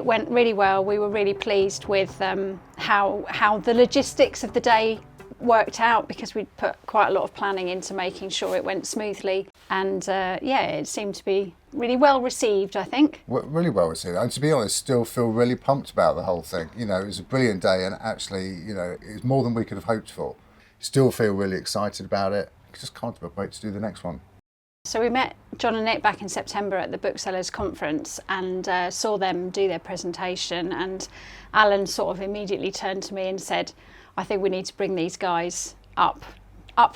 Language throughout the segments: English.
went really well. We were really pleased with how the logistics of the day worked out, because we'd put quite a lot of planning into making sure it went smoothly, and it seemed to be really well received, I think. Really well received, and to be honest, still feel really pumped about the whole thing. You know, it was a brilliant day, and actually, you know, it was more than we could have hoped for. Still feel really excited about it. Just can't wait to do the next one. So we met John and Nick back in September at the Booksellers Conference and saw them do their presentation, and Alan sort of immediately turned to me and said, I think we need to bring these guys up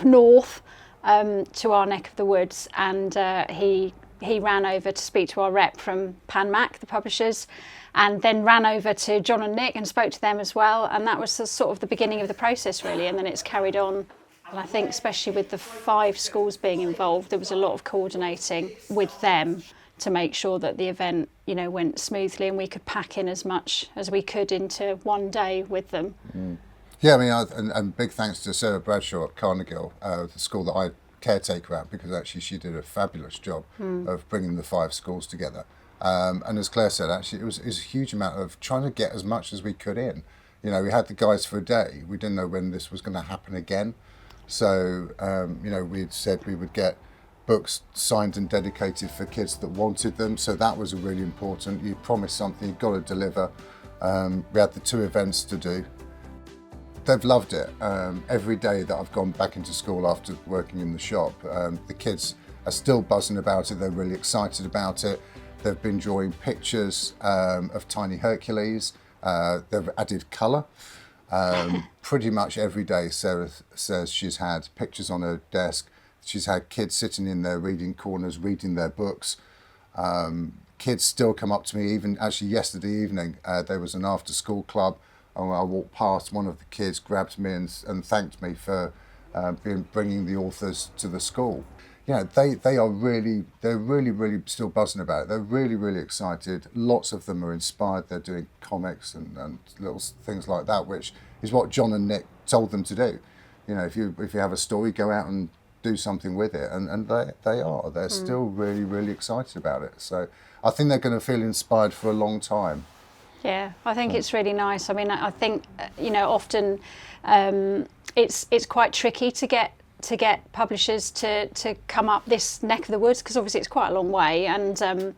north to our neck of the woods, and he ran over to speak to our rep from PanMac, the publishers, and then ran over to John and Nick and spoke to them as well, and that was sort of the beginning of the process really, and then it's carried on. And I think especially with the 5 schools being involved, there was a lot of coordinating with them to make sure that the event, you know, went smoothly and we could pack in as much as we could into one day with them. Yeah, I mean, and big thanks to Sarah Bradshaw at Carnagill, the school that I caretaker at, because actually she did a fabulous job of bringing the 5 schools together. And as Claire said, actually, it was a huge amount of trying to get as much as we could in. You know, we had the guys for a day. We didn't know when this was going to happen again. So, you know, we'd said we would get books signed and dedicated for kids that wanted them. So that was really important. You promised something, you've got to deliver. We had the 2 events to do. They've loved it. Every day that I've gone back into school after working in the shop, the kids are still buzzing about it. They're really excited about it. They've been drawing pictures of tiny Hercules. They've added colour. Pretty much every day, Sarah says she's had pictures on her desk. She's had kids sitting in their reading corners, reading their books. Kids still come up to me, even actually yesterday evening, there was an after-school club. I walked past, one of the kids grabbed me and thanked me for bringing the authors to the school. Yeah, they're really still buzzing about it. They're really excited. Lots of them are inspired. They're doing comics and little things like that, which is what John and Nick told them to do. You know, if you have a story, go out and do something with it, and they are. They're still really excited about it. So I think they're going to feel inspired for a long time. Yeah, I think it's really nice. I mean, I think, you know, often it's quite tricky to get publishers to come up this neck of the woods, because obviously it's quite a long way, and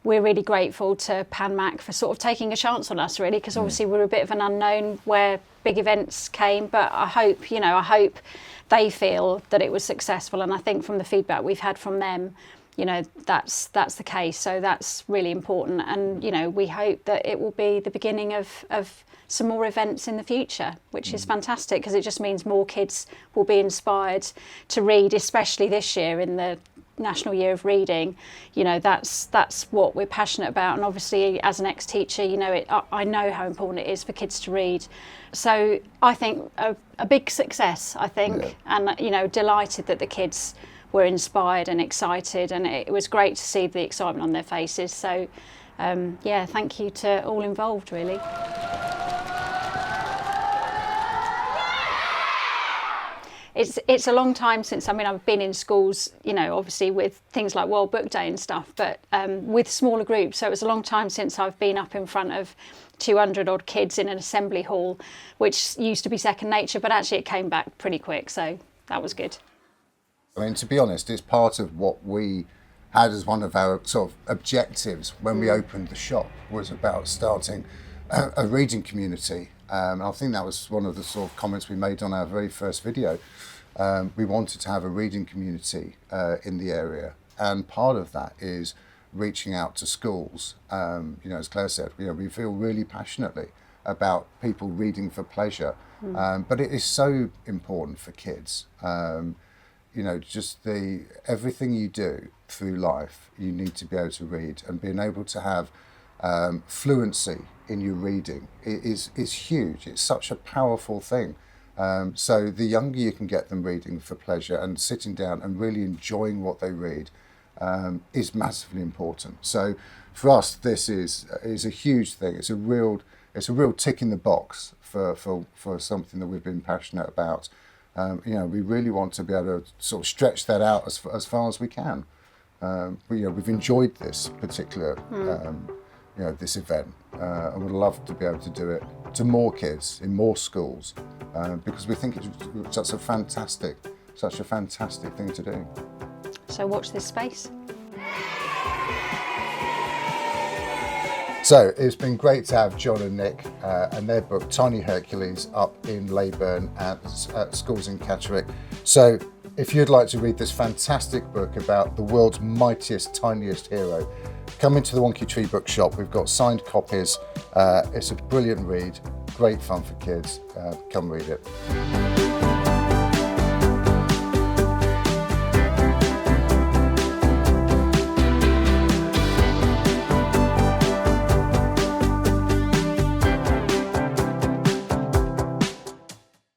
we're really grateful to PanMac for sort of taking a chance on us, really, because obviously we're a bit of an unknown where big events came, but I hope they feel that it was successful, and I think from the feedback we've had from them, you know, that's the case. So that's really important, and you know, we hope that it will be the beginning of some more events in the future, which is fantastic, because it just means more kids will be inspired to read, especially this year in the National Year of Reading. You know, that's what we're passionate about, and obviously as an ex-teacher, you know, I know how important it is for kids to read. So I think a big success, I think, and you know, delighted that the kids were inspired and excited, and it was great to see the excitement on their faces. So yeah, thank you to all involved, really. It's a long time since, I mean, I've been in schools, you know, obviously with things like World Book Day and stuff, but with smaller groups. So it was a long time since I've been up in front of 200 odd kids in an assembly hall, which used to be second nature, but actually it came back pretty quick. So that was good. I mean, to be honest, it's part of what we had as one of our sort of objectives when we opened the shop, was about starting a reading community. I think that was one of the sort of comments we made on our very first video. We wanted to have a reading community in the area, and part of that is reaching out to schools. You know, as Claire said, you know, we feel really passionately about people reading for pleasure, but it is so important for kids. You know, just everything you do through life, you need to be able to read, and being able to have fluency in your reading is huge. It's such a powerful thing. So the younger you can get them reading for pleasure and sitting down and really enjoying what they read is massively important. So for us, this is a huge thing. It's a real tick in the box for something that we've been passionate about. You know, we really want to be able to sort of stretch that out as far as we can. We've enjoyed this particular this event. I would love to be able to do it to more kids in more schools because we think it's such a fantastic thing to do. So watch this space. So it's been great to have John and Nick and their book Tiny Hercules up in Leyburn at schools in Catterick. So if you'd like to read this fantastic book about the world's mightiest, tiniest hero, come into the Wonky Tree Bookshop. We've got signed copies. It's a brilliant read, great fun for kids. Come read it.